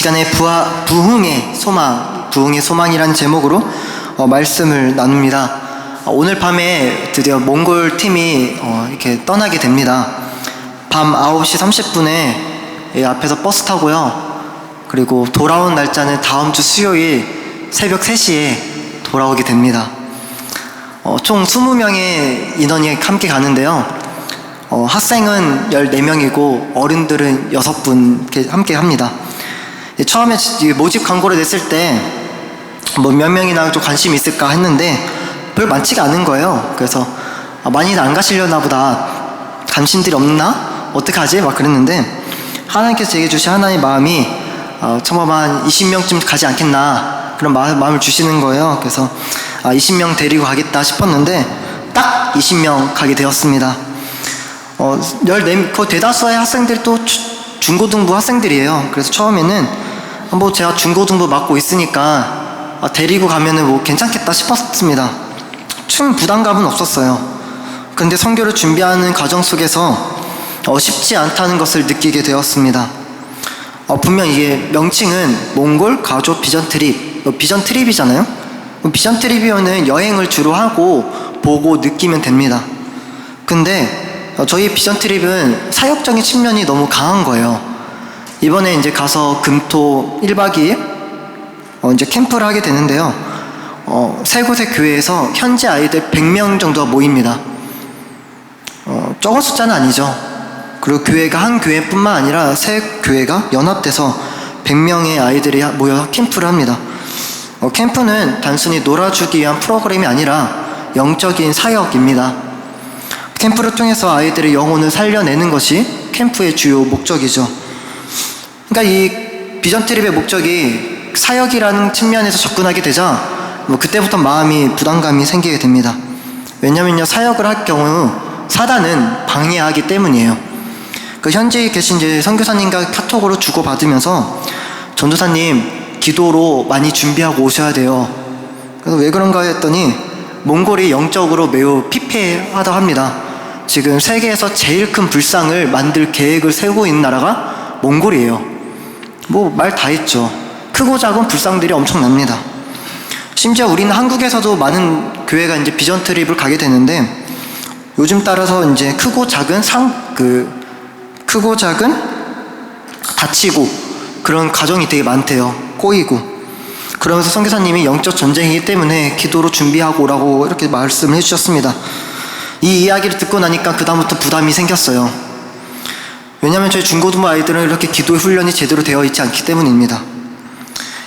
시간에 부흥의 소망이라는 제목으로 말씀을 나눕니다. 오늘 밤에 드디어 몽골 팀이 이렇게 떠나게 됩니다. 밤 9시 30분에 앞에서 버스 타고요. 그리고 돌아온 날짜는 다음 주 수요일 새벽 3시에 돌아오게 됩니다. 총 20명의 인원이 함께 가는데요. 학생은 14명이고 어른들은 6분 함께 합니다. 처음에 모집 광고를 냈을 때 몇 명이나 좀 관심이 있을까 했는데 별 많지가 않은 거예요. 그래서 많이들 안 가시려나 보다, 관심들이 없나? 어떡하지? 막 그랬는데 하나님께서 제게 주신 하나님의 마음이 처음만 20명쯤 가지 않겠나, 그런 마음을 주시는 거예요. 그래서 20명 데리고 가겠다 싶었는데 딱 20명 가게 되었습니다. 그 대다수의 학생들이 또 중고등부 학생들이에요. 그래서 처음에는 제가 중고등부 맡고 있으니까 데리고 가면은 괜찮겠다 싶었습니다. 큰 부담감은 없었어요. 근데 선교를 준비하는 과정 속에서 쉽지 않다는 것을 느끼게 되었습니다. 분명 이게 명칭은 몽골 가족 비전 트립, 비전 트립이잖아요. 비전 트립이면은 여행을 주로 하고 보고 느끼면 됩니다. 근데 저희 비전 트립은 사역적인 측면이 너무 강한 거예요. 이번에 이제 가서 금토 1박 2일 이제 캠프를 하게 되는데요. 세 곳의 교회에서 현지 아이들 100명 정도가 모입니다. 적은 숫자는 아니죠. 그리고 교회가 한 교회뿐만 아니라 세 교회가 연합돼서 100명의 아이들이 모여 캠프를 합니다. 캠프는 단순히 놀아주기 위한 프로그램이 아니라 영적인 사역입니다. 캠프를 통해서 아이들의 영혼을 살려내는 것이 캠프의 주요 목적이죠. 그러니까 이 비전 트립의 목적이 사역이라는 측면에서 접근하게 되자 그때부터 마음이 부담감이 생기게 됩니다. 왜냐면요, 사역을 할 경우 사단은 방해하기 때문이에요. 현지에 계신 이제 선교사님과 카톡으로 주고받으면서 전도사님 기도로 많이 준비하고 오셔야 돼요. 그래서 왜 그런가 했더니 몽골이 영적으로 매우 피폐하다고 합니다. 지금 세계에서 제일 큰 불상을 만들 계획을 세우고 있는 나라가 몽골이에요. 말 다 했죠. 크고 작은 불상들이 엄청납니다. 심지어 우리는 한국에서도 많은 교회가 이제 비전 트립을 가게 되는데 요즘 따라서 이제 크고 작은 다치고 그런 가정이 되게 많대요. 꼬이고. 그러면서 선교사님이 영적 전쟁이기 때문에 기도로 준비하고 오라고 이렇게 말씀을 해주셨습니다. 이 이야기를 듣고 나니까 그다음부터 부담이 생겼어요. 왜냐하면 저희 중고등부 아이들은 이렇게 기도의 훈련이 제대로 되어 있지 않기 때문입니다.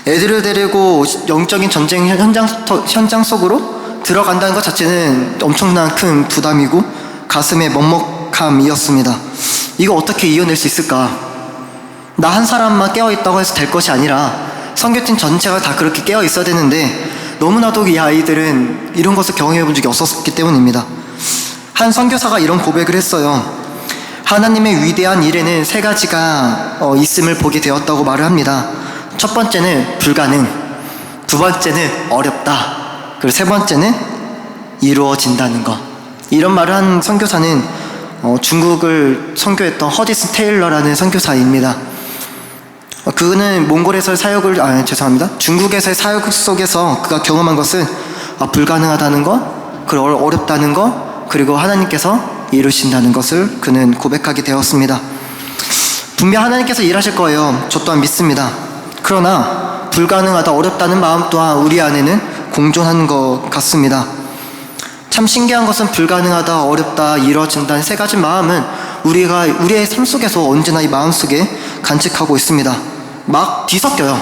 애들을 데리고 영적인 전쟁 현장 속으로 들어간다는 것 자체는 엄청난 큰 부담이고 가슴의 먹먹함이었습니다. 이거 어떻게 이겨낼 수 있을까? 나 한 사람만 깨어있다고 해서 될 것이 아니라 선교팀 전체가 다 그렇게 깨어 있어야 되는데 너무나도 이 아이들은 이런 것을 경험해 본 적이 없었기 때문입니다. 한 선교사가 이런 고백을 했어요. 하나님의 위대한 일에는 3가지가 있음을 보게 되었다고 말을 합니다. 첫 번째는 불가능, 두 번째는 어렵다, 그리고 세 번째는 이루어진다는 것. 이런 말을 한 선교사는 중국을 선교했던 허디슨 테일러라는 선교사입니다. 그는 몽골에서의 중국에서의 사역 속에서 그가 경험한 것은 불가능하다는 것, 그리고 어렵다는 것, 그리고 하나님께서 이루신다는 것을 그는 고백하게 되었습니다. 분명 하나님께서 일하실 거예요. 저 또한 믿습니다. 그러나 불가능하다, 어렵다는 마음 또한 우리 안에는 공존하는 것 같습니다. 참 신기한 것은 불가능하다, 어렵다, 이루어진다는 3가지 마음은 우리의 삶 속에서 언제나 이 마음 속에 간직하고 있습니다. 막 뒤섞여요.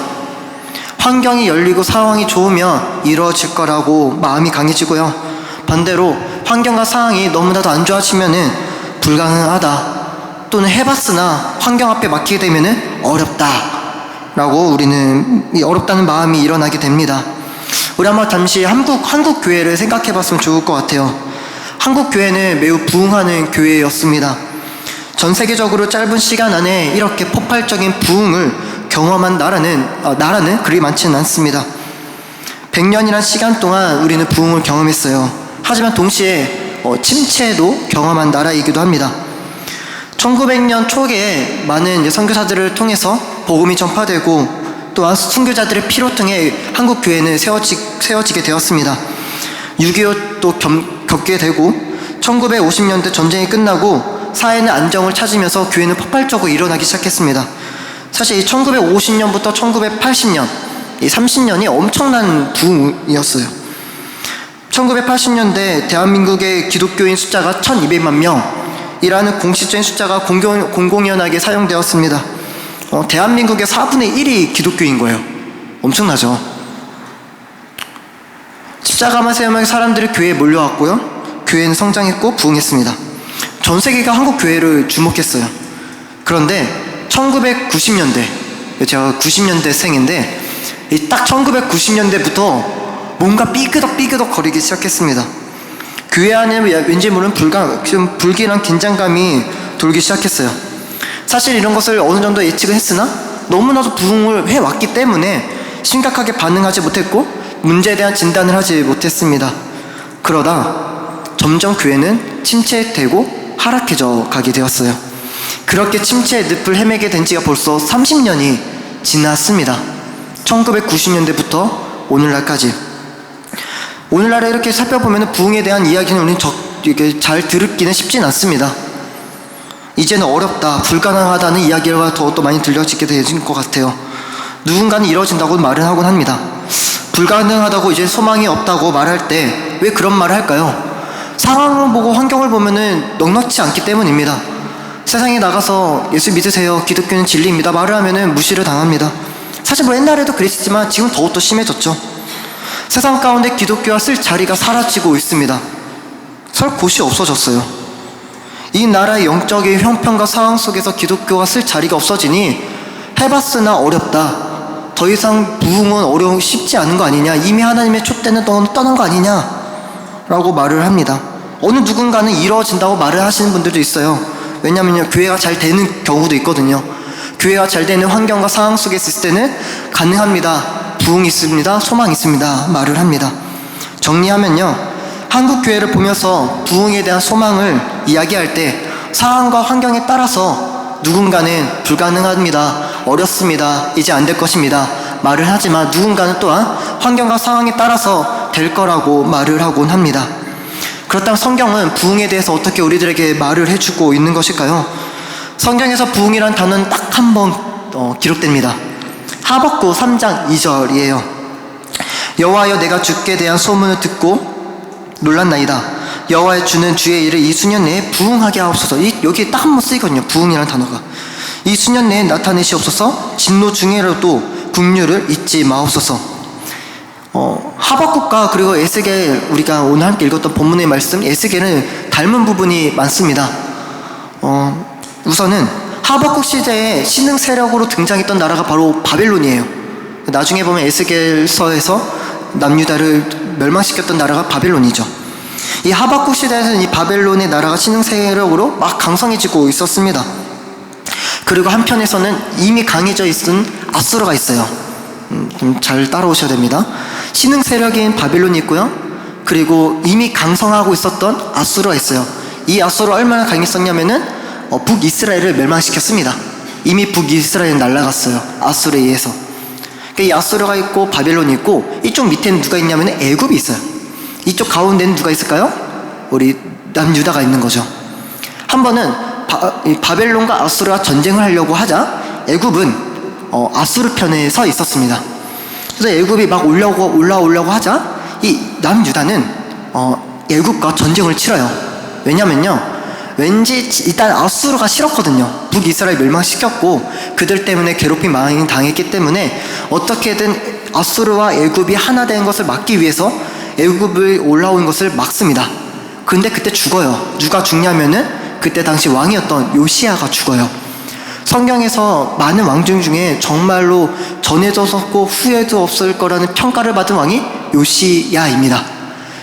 환경이 열리고 상황이 좋으면 이루어질 거라고 마음이 강해지고요. 반대로 환경과 상황이 너무나도 안 좋아지면은 불가능하다, 또는 해봤으나 환경 앞에 막히게 되면은 어렵다 라고 우리는 이 어렵다는 마음이 일어나게 됩니다. 우리 한번 잠시 한국 교회를 생각해 봤으면 좋을 것 같아요. 한국 교회는 매우 부흥하는 교회였습니다. 전 세계적으로 짧은 시간 안에 이렇게 폭발적인 부흥을 경험한 나라는 그리 많지는 않습니다. 100년이란 시간 동안 우리는 부흥을 경험했어요. 하지만 동시에 침체도 경험한 나라이기도 합니다. 1900년 초기에 많은 선교사들을 통해서 복음이 전파되고 또한 순교자들의 피로 통해 한국 교회는 세워지게 되었습니다. 6.25도 겪게 되고 1950년대 전쟁이 끝나고 사회는 안정을 찾으면서 교회는 폭발적으로 일어나기 시작했습니다. 사실 1950년부터 1980년 이 30년이 엄청난 부흥이었어요. 1980년대 대한민국의 기독교인 숫자가 1200만 명이라는 공식적인 숫자가 공공연하게 사용되었습니다. 대한민국의 4분의 1이 기독교인 거예요. 엄청나죠? 십자가만 세우면 사람들이 교회에 몰려왔고요. 교회는 성장했고 부흥했습니다. 전 세계가 한국 교회를 주목했어요. 그런데 1990년대, 제가 90년대생인데 딱 1990년대부터 뭔가 삐그덕 거리기 시작했습니다. 교회 안에 왠지 모르는 불길한 긴장감이 돌기 시작했어요. 사실 이런 것을 어느 정도 예측을 했으나 너무나도 부흥을 해왔기 때문에 심각하게 반응하지 못했고 문제에 대한 진단을 하지 못했습니다. 그러다 점점 교회는 침체되고 하락해져 가게 되었어요. 그렇게 침체의 늪을 헤매게 된 지가 벌써 30년이 지났습니다. 1990년대부터 오늘날까지. 오늘날에 이렇게 살펴보면 부흥에 대한 이야기는 우리는 이렇게 잘 들었기는 쉽진 않습니다. 이제는 어렵다, 불가능하다는 이야기가 더 많이 들려지게 되는 것 같아요. 누군가는 이뤄진다고 말은 하곤 합니다. 불가능하다고 이제 소망이 없다고 말할 때 왜 그런 말을 할까요? 상황을 보고 환경을 보면은 넉넉지 않기 때문입니다. 세상에 나가서 예수 믿으세요, 기독교는 진리입니다 말을 하면은 무시를 당합니다. 사실 옛날에도 그랬지만 지금 더욱더 심해졌죠. 세상 가운데 기독교가 쓸 자리가 사라지고 있습니다. 설 곳이 없어졌어요. 이 나라의 영적인 형편과 상황 속에서 기독교가 쓸 자리가 없어지니 해봤으나 어렵다, 더 이상 부흥은 쉽지 않은 거 아니냐, 이미 하나님의 촛대는 떠난 거 아니냐 라고 말을 합니다. 어느 누군가는 이루어진다고 말을 하시는 분들도 있어요. 왜냐면요, 교회가 잘 되는 경우도 있거든요. 교회가 잘 되는 환경과 상황 속에 있을 때는 가능합니다, 부흥이 있습니다, 소망이 있습니다 말을 합니다. 정리하면요, 한국 교회를 보면서 부흥에 대한 소망을 이야기할 때 상황과 환경에 따라서 누군가는 불가능합니다, 어렵습니다, 이제 안 될 것입니다 말을 하지만 누군가는 또한 환경과 상황에 따라서 될 거라고 말을 하곤 합니다. 그렇다면 성경은 부흥에 대해서 어떻게 우리들에게 말을 해주고 있는 것일까요? 성경에서 부흥이란 단어는 딱 한 번 기록됩니다. 하박국 3장 2절이에요. 여호와여, 내가 주께 대한 소문을 듣고 놀랐나이다. 여호와의 주는 주의 일을 이 수년 내에 부흥하게 하옵소서. 여기 딱 한 번 쓰이거든요, 부흥이라는 단어가. 이 수년 내에 나타내시옵소서. 진노 중에라도 긍휼을 잊지 마옵소서. 하박국과 그리고 에스겔, 우리가 오늘 함께 읽었던 본문의 말씀, 에스겔은 닮은 부분이 많습니다. 우선은 하박국 시대에 신흥 세력으로 등장했던 나라가 바로 바벨론이에요. 나중에 보면 에스겔서에서 남유다를 멸망시켰던 나라가 바벨론이죠. 이 하박국 시대에서는 이 바벨론의 나라가 신흥 세력으로 막 강성해지고 있었습니다. 그리고 한편에서는 이미 강해져 있은 아수르가 있어요. 좀 잘 따라오셔야 됩니다. 신흥 세력인 바벨론이 있고요, 그리고 이미 강성하고 있었던 아수르가 있어요. 이 아수르가 얼마나 강했었냐면은 북이스라엘을 멸망시켰습니다. 이미 북이스라엘은 날아갔어요, 아수르에 의해서. 그러니까 이 아수르가 있고 바벨론이 있고, 이쪽 밑에는 누가 있냐면 애굽이 있어요. 이쪽 가운데는 누가 있을까요? 우리 남유다가 있는 거죠. 한 번은 바벨론과 아수르가 전쟁을 하려고 하자 애굽은 아수르 편에 서 있었습니다. 그래서 애굽이 막 올라오려고 하자 이 남유다는 애굽과 전쟁을 치러요. 왜냐면요, 왠지 일단 아수르가 싫었거든요. 북이스라엘 멸망시켰고 그들 때문에 괴롭힘 많이 당했기 때문에 어떻게든 아수르와 애굽이 하나 된 것을 막기 위해서 애굽이 올라온 것을 막습니다. 근데 그때 죽어요. 누가 죽냐면은 그때 당시 왕이었던 요시야가 죽어요. 성경에서 많은 왕중 중에 정말로 전해졌었고 후회도 없을 거라는 평가를 받은 왕이 요시야입니다.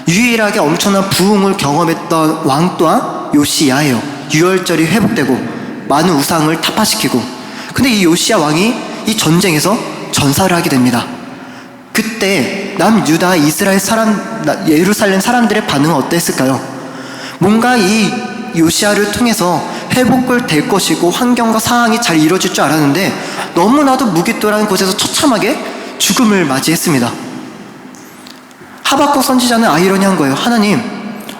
유일하게 엄청난 부흥을 경험했던 왕 또한 요시야예요. 유월절이 회복되고 많은 우상을 타파시키고. 근데 이 요시야 왕이 이 전쟁에서 전사를 하게 됩니다. 그때 남유다 이스라엘 예루살렘 사람들의 반응은 어땠을까요? 뭔가 이 요시야를 통해서 회복을 될 것이고 환경과 상황이 잘 이루어질 줄 알았는데 너무나도 무기또라는 곳에서 처참하게 죽음을 맞이했습니다. 하박국 선지자는 아이러니한 거예요. 하나님,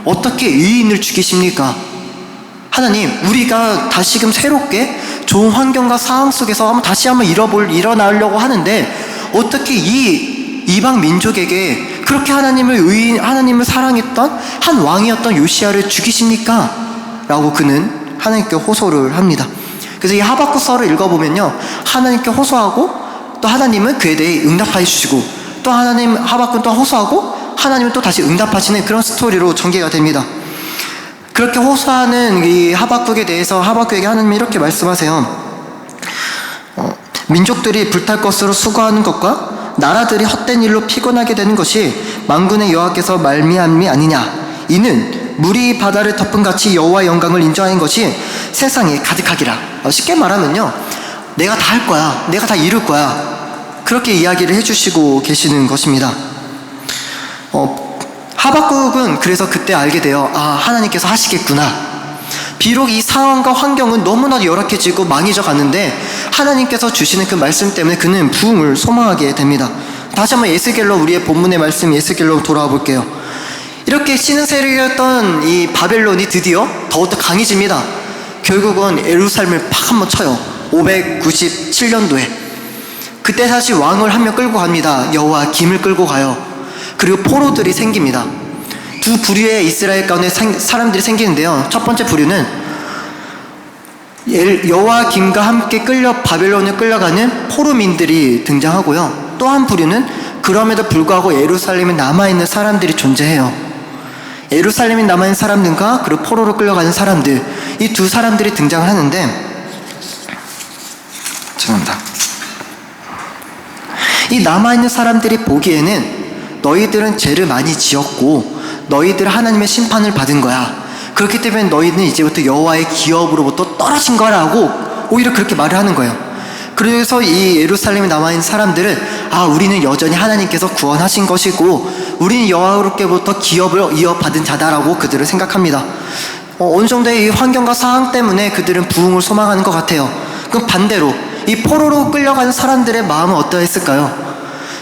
어떻게 의인을 죽이십니까? 하나님, 우리가 다시금 새롭게 좋은 환경과 상황 속에서 다시 한번 일어나려고 하는데 어떻게 이 이방 민족에게 그렇게 하나님을 사랑했던 한 왕이었던 요시야를 죽이십니까? 라고 그는 하나님께 호소를 합니다. 그래서 이 하박국서를 읽어보면요, 하나님께 호소하고 또 하나님은 그에 대해 응답해 주시고 또 하박국은 또 호소하고 하나님은 또 다시 응답하시는 그런 스토리로 전개가 됩니다. 그렇게 호소하는 이 하박국에 대해서 하박국에게 하나님이 이렇게 말씀하세요. 민족들이 불탈 것으로 수고하는 것과 나라들이 헛된 일로 피곤하게 되는 것이 만군의 여호와께서 말미암이 아니냐. 이는 물이 바다를 덮은 같이 여호와의 영광을 인정하는 것이 세상에 가득하기라. 쉽게 말하면요, 내가 다 할 거야, 내가 다 이룰 거야, 그렇게 이야기를 해주시고 계시는 것입니다. 하박국은 그래서 그때 알게 돼요. 하나님께서 하시겠구나. 비록 이 상황과 환경은 너무나도 열악해지고 망해져 갔는데 하나님께서 주시는 그 말씀 때문에 그는 부흥을 소망하게 됩니다. 다시 한번 예스겔로, 우리의 본문의 말씀 예스겔로 돌아와 볼게요. 이렇게 신흥 세력이었던 이 바벨론이 드디어 더욱더 강해집니다. 결국은 예루살렘을 팍 한번 쳐요. 597년도에. 그때 다시 왕을 한 명 끌고 갑니다. 여호와김을 끌고 가요. 그리고 포로들이 생깁니다. 두 부류의 이스라엘 가운데 사람들이 생기는데요. 첫 번째 부류는 여호와김과 함께 바벨론에 끌려가는 포로민들이 등장하고요. 또 한 부류는 그럼에도 불구하고 예루살렘에 남아있는 사람들이 존재해요. 예루살렘에 남아있는 사람들과 그리고 포로로 끌려가는 사람들, 이 두 사람들이 등장을 하는데, 죄송합니다. 이 남아있는 사람들이 보기에는 너희들은 죄를 많이 지었고 너희들 하나님의 심판을 받은 거야. 그렇기 때문에 너희는 이제부터 여호와의 기업으로부터 떨어진 거라고 오히려 그렇게 말을 하는 거예요. 그래서 이 예루살렘에 남아있는 사람들은 우리는 여전히 하나님께서 구원하신 것이고 우리는 여호와로부터 기업을 이어받은 자다라고 그들을 생각합니다. 어느 정도의 이 환경과 상황 때문에 그들은 부흥을 소망하는 것 같아요. 그럼 반대로 이 포로로 끌려가는 사람들의 마음은 어떠했을까요?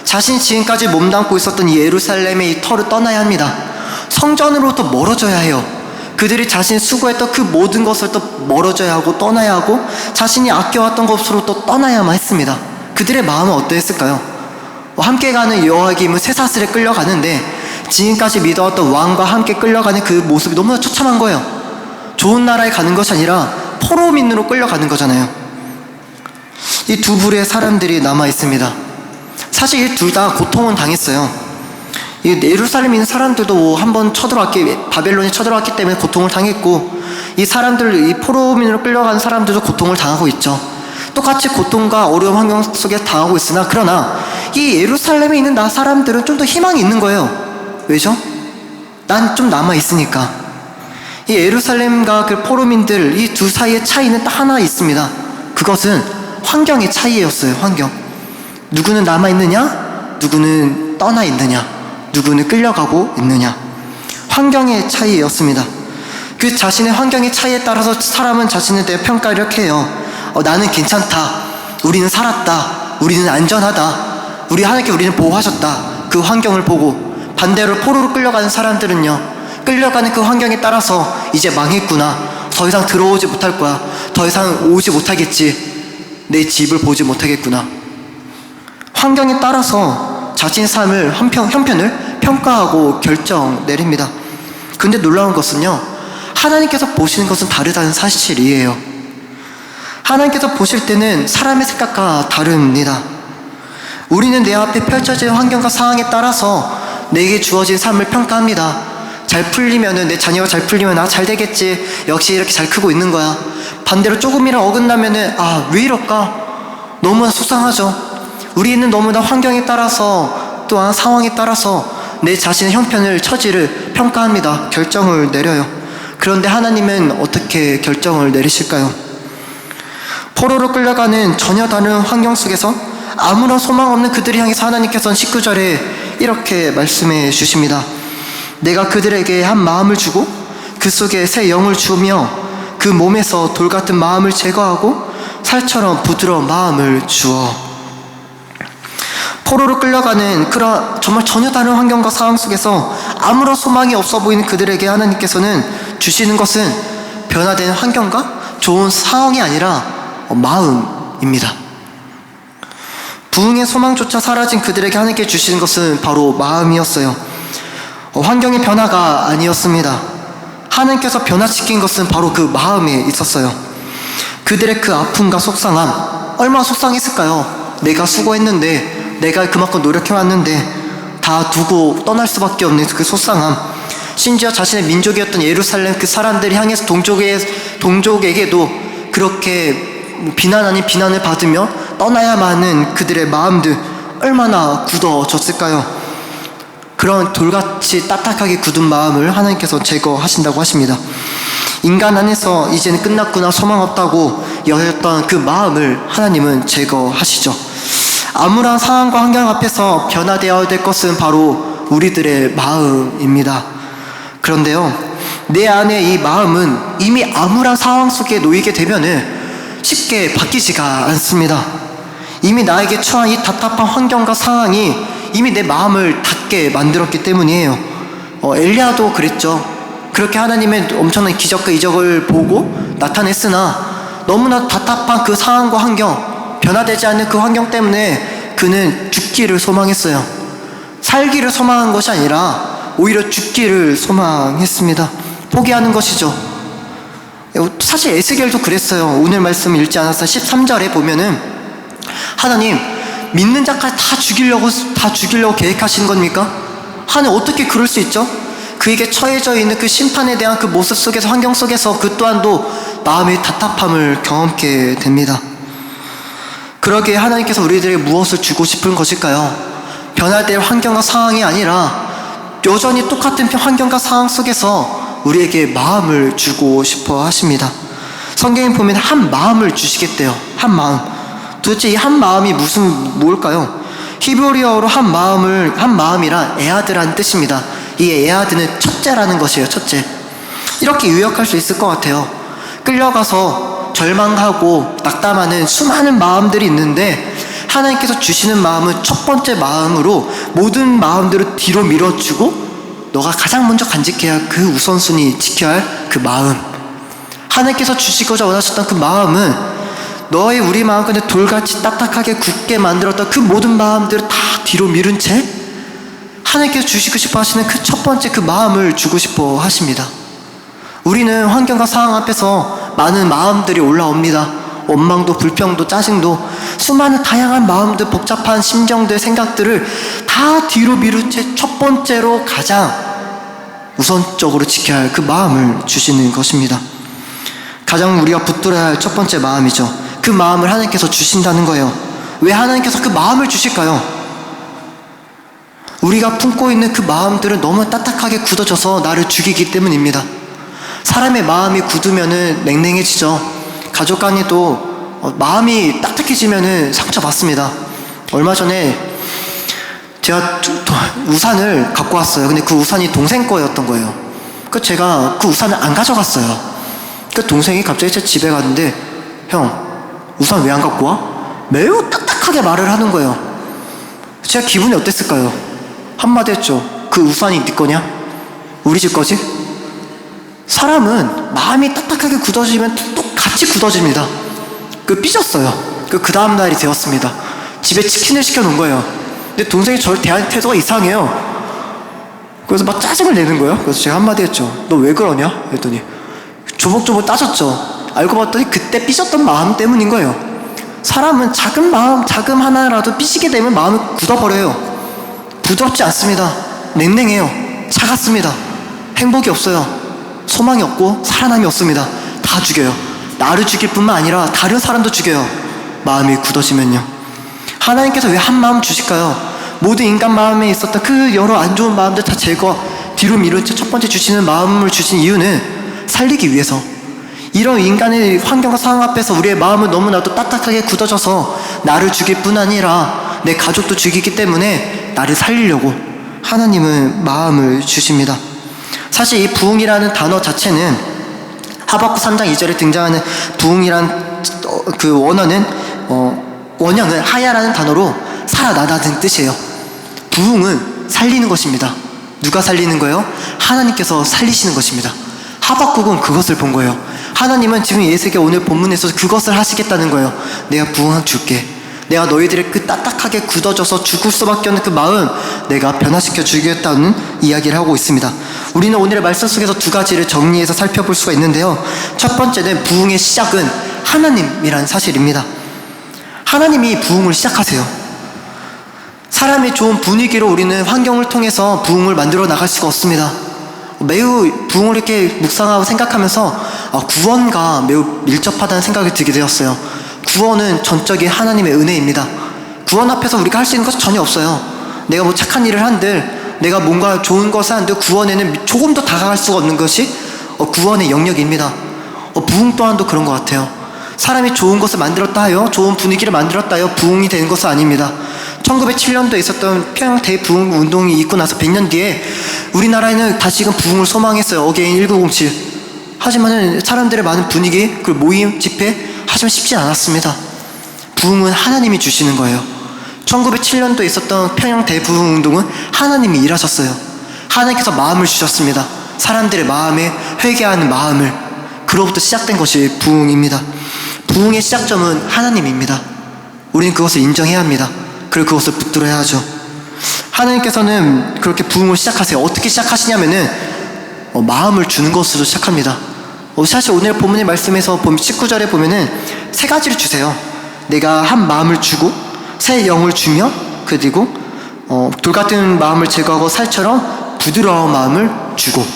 자신이 지금까지 몸담고 있었던 이 예루살렘의 이 터를 떠나야 합니다. 성전으로부터 멀어져야 해요. 그들이 자신이 수고했던 그 모든 것을 또 멀어져야 하고 떠나야 하고 자신이 아껴왔던 것으로 또 떠나야만 했습니다. 그들의 마음은 어떠했을까요? 함께 가는 여호와김은 쇠사슬에 끌려가는데 지금까지 믿어왔던 왕과 함께 끌려가는 그 모습이 너무나 처참한 거예요. 좋은 나라에 가는 것이 아니라 포로민으로 끌려가는 거잖아요. 이 두 부류의 사람들이 남아있습니다. 사실 이 둘 다 고통은 당했어요. 이 예루살렘에 있는 사람들도 한번 바벨론이 쳐들어왔기 때문에 고통을 당했고, 이 사람들, 이 포로민으로 끌려간 사람들도 고통을 당하고 있죠. 똑같이 고통과 어려운 환경 속에 당하고 있으나, 그러나 이 예루살렘에 있는 사람들은 좀 더 희망이 있는 거예요. 왜죠? 난 좀 남아있으니까. 이 예루살렘과 그 포로민들, 이 두 사이의 차이는 딱 하나 있습니다. 그것은 환경의 차이였어요. 환경. 누구는 남아있느냐, 누구는 떠나있느냐, 누구는 끌려가고 있느냐. 환경의 차이였습니다. 그 자신의 환경의 차이에 따라서 사람은 자신에 대해 평가를 이렇게 해요. 나는 괜찮다, 우리는 살았다, 우리는 안전하다, 우리는 보호하셨다. 그 환경을 보고, 반대로 포로로 끌려가는 사람들은요, 끌려가는 그 환경에 따라서 이제 망했구나, 더 이상 들어오지 못할 거야, 더 이상 오지 못하겠지, 내 집을 보지 못하겠구나. 환경에 따라서 자신의 삶을 형편을 평가하고 결정 내립니다. 근데 놀라운 것은요, 하나님께서 보시는 것은 다르다는 사실이에요. 하나님께서 보실 때는 사람의 생각과 다릅니다. 우리는 내 앞에 펼쳐진 환경과 상황에 따라서 내게 주어진 삶을 평가합니다. 잘 풀리면은, 내 자녀가 잘 풀리면 잘 되겠지, 역시 이렇게 잘 크고 있는 거야. 반대로 조금이라도 어긋나면은 왜 이럴까, 너무나 속상하죠. 우리는 너무나 환경에 따라서 또한 상황에 따라서 내 자신의 형편을, 처지를 평가합니다. 결정을 내려요. 그런데 하나님은 어떻게 결정을 내리실까요? 포로로 끌려가는 전혀 다른 환경 속에서 아무런 소망 없는 그들을 향해서 하나님께서는 19절에 이렇게 말씀해 주십니다. 내가 그들에게 한 마음을 주고 그 속에 새 영을 주며 그 몸에서 돌 같은 마음을 제거하고 살처럼 부드러운 마음을 주어 포로로 끌려가는 그런 정말 전혀 다른 환경과 상황 속에서 아무런 소망이 없어 보이는 그들에게 하나님께서는 주시는 것은 변화된 환경과 좋은 상황이 아니라 마음입니다. 부흥의 소망조차 사라진 그들에게 하나님께 주시는 것은 바로 마음이었어요. 환경의 변화가 아니었습니다. 하나님께서 변화시킨 것은 바로 그 마음에 있었어요. 그들의 그 아픔과 속상함, 얼마나 속상했을까요? 내가 수고했는데, 내가 그만큼 노력해왔는데 다 두고 떠날 수밖에 없는 그 속상함, 심지어 자신의 민족이었던 예루살렘 그 사람들이 향해서 동족에게도 그렇게 비난 아닌 비난을 받으며 떠나야만 하는 그들의 마음들 얼마나 굳어졌을까요? 그런 돌같이 딱딱하게 굳은 마음을 하나님께서 제거하신다고 하십니다. 인간 안에서 이제는 끝났구나, 소망 없다고 여겼던 그 마음을 하나님은 제거하시죠. 아무런 상황과 환경 앞에서 변화되어야 될 것은 바로 우리들의 마음입니다. 그런데요, 내 안에 이 마음은 이미 암울한 상황 속에 놓이게 되면은 쉽게 바뀌지가 않습니다. 이미 나에게 처한 이 답답한 환경과 상황이 이미 내 마음을 닫게 만들었기 때문이에요. 엘리야도 그랬죠. 그렇게 하나님의 엄청난 기적과 이적을 보고 나타냈으나 너무나 답답한 그 상황과 환경, 변화되지 않는 그 환경 때문에 그는 죽기를 소망했어요. 살기를 소망한 것이 아니라 오히려 죽기를 소망했습니다. 포기하는 것이죠. 사실 에스겔도 그랬어요. 오늘 말씀 읽지 않았어요. 13절에 보면은 하나님, 믿는 자까지 다 죽이려고 계획하신 겁니까? 하나님 어떻게 그럴 수 있죠? 그에게 처해져 있는 그 심판에 대한 그 모습 속에서, 환경 속에서 그 또한도 마음의 답답함을 경험하게 됩니다. 그러기에 하나님께서 우리들에게 무엇을 주고 싶은 것일까요? 변화될 환경과 상황이 아니라 여전히 똑같은 환경과 상황 속에서 우리에게 마음을 주고 싶어 하십니다. 성경에 보면 한 마음을 주시겠대요. 한 마음. 도대체 이 한 마음이 뭘까요? 히브리어로 한 마음이란 에하드라는 뜻입니다. 이 에하드는 첫째라는 것이에요. 첫째. 이렇게 요약할 수 있을 것 같아요. 끌려가서 절망하고 낙담하는 수많은 마음들이 있는데 하나님께서 주시는 마음은 첫 번째 마음으로 모든 마음들을 뒤로 밀어주고 너가 가장 먼저 간직해야 할 그 우선순위 지켜야 할 그 마음, 하나님께서 주시고자 원하셨던 그 마음은 우리 마음 가운데 돌같이 딱딱하게 굳게 만들었던 그 모든 마음들을 다 뒤로 미룬 채 하나님께서 주시고 싶어 하시는 그 첫 번째 그 마음을 주고 싶어 하십니다. 우리는 환경과 상황 앞에서 많은 마음들이 올라옵니다. 원망도, 불평도, 짜증도, 수많은 다양한 마음들, 복잡한 심정들, 생각들을 다 뒤로 미룬 채 첫 번째로 가장 우선적으로 지켜야 할 그 마음을 주시는 것입니다. 가장 우리가 붙들어야 할 첫 번째 마음이죠. 그 마음을 하나님께서 주신다는 거예요. 왜 하나님께서 그 마음을 주실까요? 우리가 품고 있는 그 마음들은 너무 딱딱하게 굳어져서 나를 죽이기 때문입니다. 사람의 마음이 굳으면은 냉랭해지죠. 가족 간에도 마음이 딱딱해지면은 상처받습니다. 얼마 전에 제가 우산을 갖고 왔어요. 근데 그 우산이 동생 거였던 거예요. 제가 그 우산을 안 가져갔어요. 동생이 갑자기 제 집에 갔는데, 형, 우산 왜 안 갖고 와? 매우 딱딱하게 말을 하는 거예요. 제가 기분이 어땠을까요? 한마디 했죠. 그 우산이 네 거냐? 우리 집 거지? 사람은 마음이 딱딱하게 굳어지면 또 같이 굳어집니다. 삐졌어요. 그 다음 날이 되었습니다. 집에 치킨을 시켜놓은 거예요. 근데 동생이 저를 대하는 태도가 이상해요. 그래서 막 짜증을 내는 거예요. 그래서 제가 한마디 했죠. 너 왜 그러냐? 그랬더니 조목조목 따졌죠. 알고 봤더니 그때 삐졌던 마음 때문인 거예요. 사람은 작은 마음, 자금 하나라도 삐지게 되면 마음이 굳어버려요. 부드럽지 않습니다. 냉랭해요. 차갑습니다. 행복이 없어요. 소망이 없고 살아남이 없습니다. 다 죽여요. 나를 죽일 뿐만 아니라 다른 사람도 죽여요. 마음이 굳어지면요. 하나님께서 왜 한 마음 주실까요? 모든 인간 마음에 있었던 그 여러 안 좋은 마음들 다 제거, 뒤로 미룬 채 첫 번째 주시는 마음을 주신 이유는 살리기 위해서. 이런 인간의 환경과 상황 앞에서 우리의 마음은 너무나도 딱딱하게 굳어져서 나를 죽일 뿐 아니라 내 가족도 죽이기 때문에 나를 살리려고 하나님은 마음을 주십니다. 사실 이 부흥이라는 단어 자체는 하박국 3장 2절에 등장하는 부흥이란 그 원형은 하야라는 단어로 살아나다는 뜻이에요. 부흥은 살리는 것입니다. 누가 살리는 거예요? 하나님께서 살리시는 것입니다. 하박국은 그것을 본 거예요. 하나님은 지금 예수에게 오늘 본문에서 그것을 하시겠다는 거예요. 내가 부흥 줄게. 내가 너희들의 그 딱딱하게 굳어져서 죽을 수밖에 없는 그 마음 내가 변화시켜 주겠다는 이야기를 하고 있습니다. 우리는 오늘의 말씀 속에서 두 가지를 정리해서 살펴볼 수가 있는데요. 첫 번째는 부흥의 시작은 하나님이라는 사실입니다. 하나님이 부흥을 시작하세요. 사람의 좋은 분위기로 우리는 환경을 통해서 부흥을 만들어 나갈 수가 없습니다. 매우 부흥을 이렇게 묵상하고 생각하면서 구원과 매우 밀접하다는 생각이 들게 되었어요. 구원은 전적인 하나님의 은혜입니다. 구원 앞에서 우리가 할 수 있는 것은 전혀 없어요. 내가 뭐 착한 일을 한들, 내가 뭔가 좋은 것을 한들 구원에는 조금 더 다가갈 수가 없는 것이 구원의 영역입니다. 부흥 또한도 그런 것 같아요. 사람이 좋은 것을 만들었다 하여, 좋은 분위기를 만들었다 하여 부흥이 되는 것은 아닙니다. 1907년도에 있었던 평양 대부흥 운동이 있고 나서 100년 뒤에 우리나라에는 다시금 부흥을 소망했어요. 어게인 1907. 하지만 사람들의 많은 분위기, 그리고 모임, 집회, 하지만 쉽지 않았습니다. 부흥은 하나님이 주시는 거예요. 1907년도에 있었던 평양 대부흥 운동은 하나님이 일하셨어요. 하나님께서 마음을 주셨습니다. 사람들의 마음에 회개하는 마음을. 그로부터 시작된 것이 부흥입니다. 부흥의 시작점은 하나님입니다. 우리는 그것을 인정해야 합니다. 그리고 그것을 붙들어야 하죠. 하나님께서는 그렇게 부흥을 시작하세요. 어떻게 시작하시냐면은 마음을 주는 것으로 시작합니다. 사실 오늘 본문의 말씀에서 19절에 보면은 세 가지를 주세요. 내가 한 마음을 주고 새 영을 주며, 그리고 돌 같은 마음을 제거하고 살처럼 부드러운 마음을 주고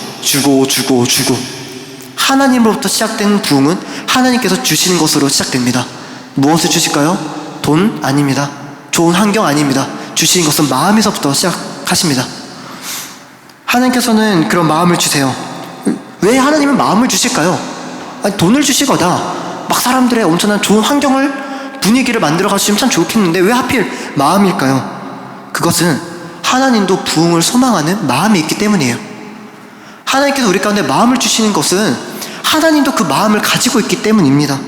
하나님으로부터 시작된 부흥은 하나님께서 주시는 것으로 시작됩니다. 무엇을 주실까요? 돈 아닙니다. 좋은 환경 아닙니다. 주시는 것은 마음에서부터 시작하십니다. 하나님께서는 그런 마음을 주세요. 왜 하나님은 마음을 주실까요? 아니, 돈을 주시거나 막 사람들의 엄청난 좋은 환경을, 분위기를 만들어가 주시면 참 좋겠는데 왜 하필 마음일까요? 그것은 하나님도 부흥을 소망하는 마음이 있기 때문이에요. 하나님께서 우리 가운데 마음을 주시는 것은 하나님도 그 마음을 가지고 있기 때문입니다.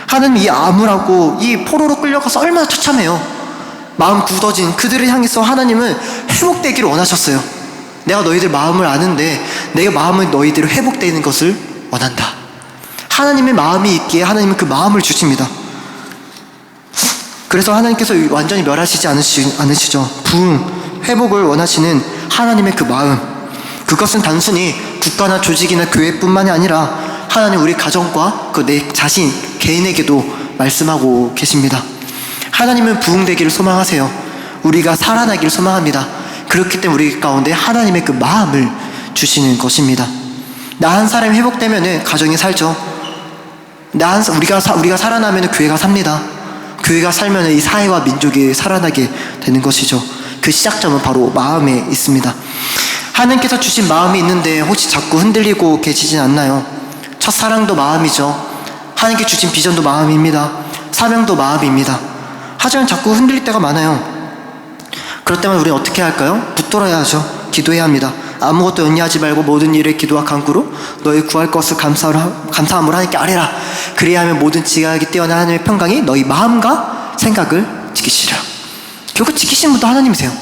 하나님 이 암울하고 이 포로로 끌려가서 얼마나 처참해요. 마음 굳어진 그들을 향해서 하나님은 회복되기를 원하셨어요. 내가 너희들 마음을 아는데 내 마음은 너희들이 회복되는 것을 원한다. 하나님의 마음이 있기에 하나님은 그 마음을 주십니다. 그래서 하나님께서 완전히 멸하시지 않으시죠. 부흥, 회복을 원하시는 하나님의 그 마음, 그것은 단순히 국가나 조직이나 교회뿐만이 아니라 하나님 우리 가정과 그 내 자신, 개인에게도 말씀하고 계십니다. 하나님은 부흥되기를 소망하세요. 우리가 살아나기를 소망합니다. 그렇기 때문에 우리 가운데 하나님의 그 마음을 주시는 것입니다. 나 한 사람이 회복되면 가정이 살죠. 우리가 살아나면 교회가 삽니다. 교회가 살면 이 사회와 민족이 살아나게 되는 것이죠. 그 시작점은 바로 마음에 있습니다. 하나님께서 주신 마음이 있는데 혹시 자꾸 흔들리고 계시진 않나요? 첫사랑도 마음이죠. 하나님께 주신 비전도 마음입니다. 사명도 마음입니다. 하지만 자꾸 흔들릴 때가 많아요. 그럴 때만 우리는 어떻게 할까요? 붙들어야 하죠. 기도해야 합니다. 아무것도 연리하지 말고 모든 일에 기도와 간구로 너희 구할 것을 감사함으로 하나님께 아뢰라. 그래야 하면 모든 지각이 뛰어난 하나님의 평강이 너희 마음과 생각을 지키시리라. 결국 지키시는 분도 하나님이세요.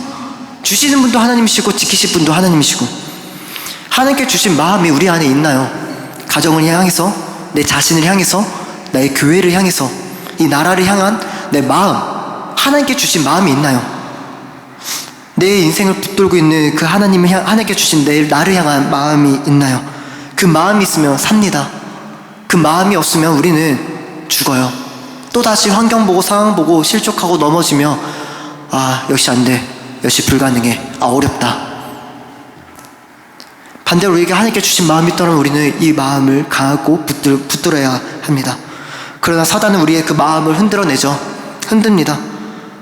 주시는 분도 하나님이시고 지키실 분도 하나님이시고, 하나님께 주신 마음이 우리 안에 있나요? 가정을 향해서, 내 자신을 향해서, 나의 교회를 향해서, 이 나라를 향한 내 마음, 하나님께 주신 마음이 있나요? 내 인생을 붙들고 있는 그 하나님께 주신 나를 향한 마음이 있나요? 그 마음이 있으면 삽니다. 그 마음이 없으면 우리는 죽어요. 또다시 환경 보고 상황 보고 실족하고 넘어지며 역시 안 돼, 역시 불가능해, 어렵다. 반대로 우리에게 하나님께 주신 마음이 있다면 우리는 이 마음을 강하고 붙들어야 합니다. 그러나 사단은 우리의 그 마음을 흔들어내죠. 흔듭니다.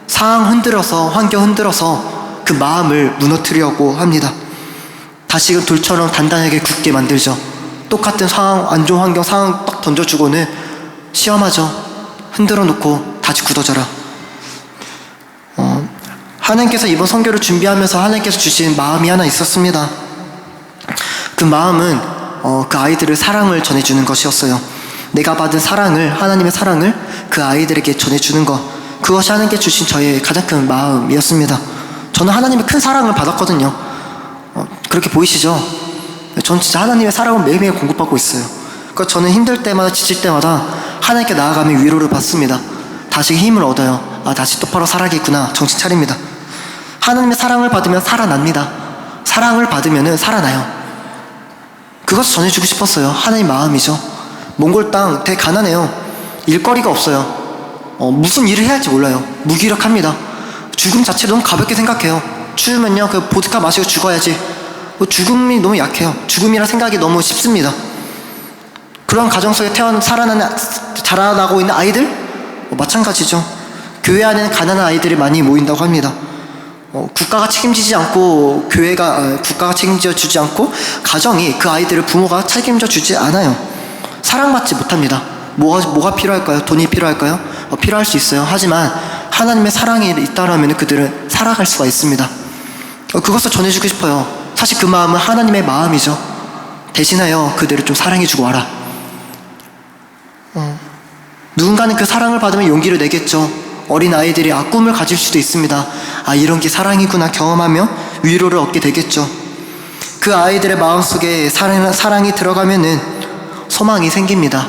상황 흔들어서, 환경 흔들어서 그 마음을 무너뜨리려고 합니다. 다시금 돌처럼 단단하게 굳게 만들죠. 똑같은 상황, 안 좋은 환경 상황 딱 던져주고는 시험하죠. 흔들어 놓고 다시 굳어져라. 하나님께서 이번 선교를 준비하면서 하나님께서 주신 마음이 하나 있었습니다. 그 마음은 그 아이들을 사랑을 전해주는 것이었어요. 내가 받은 사랑을, 하나님의 사랑을 그 아이들에게 전해주는 것, 그것이 하나님께 주신 저의 가장 큰 마음이었습니다. 저는 하나님의 큰 사랑을 받았거든요. 그렇게 보이시죠? 전 진짜 하나님의 사랑을 매일매일 공급받고 있어요. 그러니까 저는 힘들 때마다 지칠 때마다 하나님께 나아가면 위로를 받습니다. 다시 힘을 얻어요. 다시 똑바로 살아야겠구나. 정신 차립니다. 하나님의 사랑을 받으면 살아납니다. 사랑을 받으면 살아나요. 그것을 전해주고 싶었어요. 하나님 마음이죠. 몽골 땅 되게 가난해요. 일거리가 없어요. 무슨 일을 해야 할지 몰라요. 무기력합니다. 죽음 자체를 너무 가볍게 생각해요. 추우면요 그 보드카 마시고 죽어야지. 죽음이 너무 약해요. 죽음이라 생각이 너무 쉽습니다. 그런 가정 속에 자라나고 있는 아이들 마찬가지죠. 교회 안에는 가난한 아이들이 많이 모인다고 합니다. 국가가 책임지지 않고 국가가 책임져 주지 않고 가정이 그 아이들을 부모가 책임져 주지 않아요. 사랑받지 못합니다. 뭐가 필요할까요? 돈이 필요할까요? 필요할 수 있어요. 하지만 하나님의 사랑이 있다라면 그들은 살아갈 수가 있습니다. 그것을 전해주고 싶어요. 사실 그 마음은 하나님의 마음이죠. 대신하여 그들을 좀 사랑해주고 와라. 누군가는 그 사랑을 받으면 용기를 내겠죠. 어린 아이들이 꿈을 가질 수도 있습니다. 이런 게 사랑이구나 경험하며 위로를 얻게 되겠죠. 그 아이들의 마음속에 사랑이 들어가면은 소망이 생깁니다.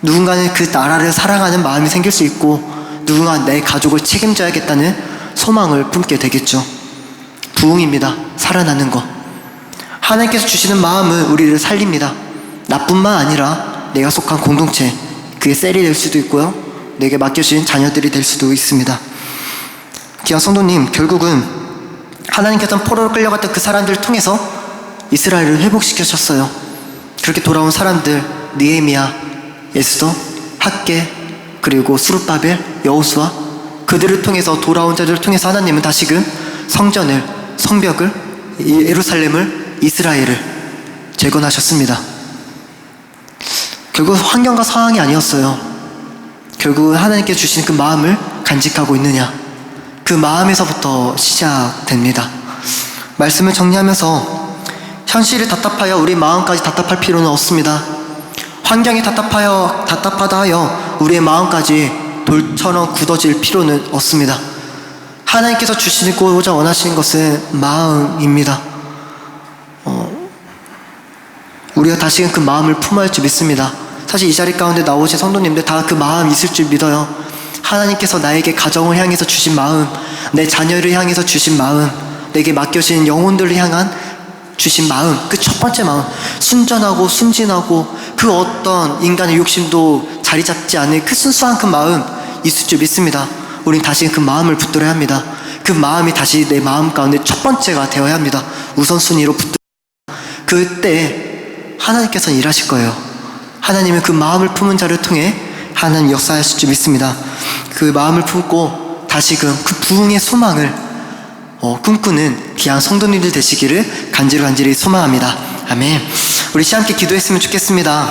누군가는 그 나라를 사랑하는 마음이 생길 수 있고, 누군가 내 가족을 책임져야겠다는 소망을 품게 되겠죠. 부흥입니다. 살아나는 것. 하나님께서 주시는 마음은 우리를 살립니다. 나뿐만 아니라 내가 속한 공동체, 그게 셀이 될 수도 있고요, 내게 맡겨진 자녀들이 될 수도 있습니다. 귀한 성도님, 결국은 하나님께서는 포로로 끌려갔던 그 사람들을 통해서 이스라엘을 회복시키셨어요. 그렇게 돌아온 사람들, 느헤미야, 에스더, 학개, 그리고 스룹바벨, 여호수아, 그들을 통해서, 돌아온 자들을 통해서 하나님은 다시금 성전을, 성벽을, 예루살렘을, 이스라엘을 재건하셨습니다. 결국 환경과 상황이 아니었어요. 결국 하나님께 주신 그 마음을 간직하고 있느냐, 그 마음에서부터 시작됩니다. 말씀을 정리하면서, 현실이 답답하여 우리 마음까지 답답할 필요는 없습니다. 환경이 답답하다 하여 우리의 마음까지 돌처럼 굳어질 필요는 없습니다. 하나님께서 주시고자 원하시는 것은 마음입니다. 우리가 다시금 그 마음을 품어야 할 줄 믿습니다. 사실 이 자리 가운데 나오신 성도님들 다 그 마음 있을 줄 믿어요. 하나님께서 나에게 가정을 향해서 주신 마음, 내 자녀를 향해서 주신 마음, 내게 맡겨진 영혼들을 향한 주신 마음, 그 첫 번째 마음, 순전하고 순진하고 그 어떤 인간의 욕심도 자리 잡지 않는 그 순수한 그 마음 있을 줄 믿습니다. 우린 다시 그 마음을 붙들어야 합니다. 그 마음이 다시 내 마음 가운데 첫 번째가 되어야 합니다. 우선순위로 그때 하나님께서는 일하실 거예요. 하나님은 그 마음을 품은 자를 통해 하나님 역사하실 줄 믿습니다. 그 마음을 품고 다시금 그 부흥의 소망을 꿈꾸는 귀한 성도님들 되시기를 간절히 소망합니다. 아멘. 우리 함께 기도했으면 좋겠습니다.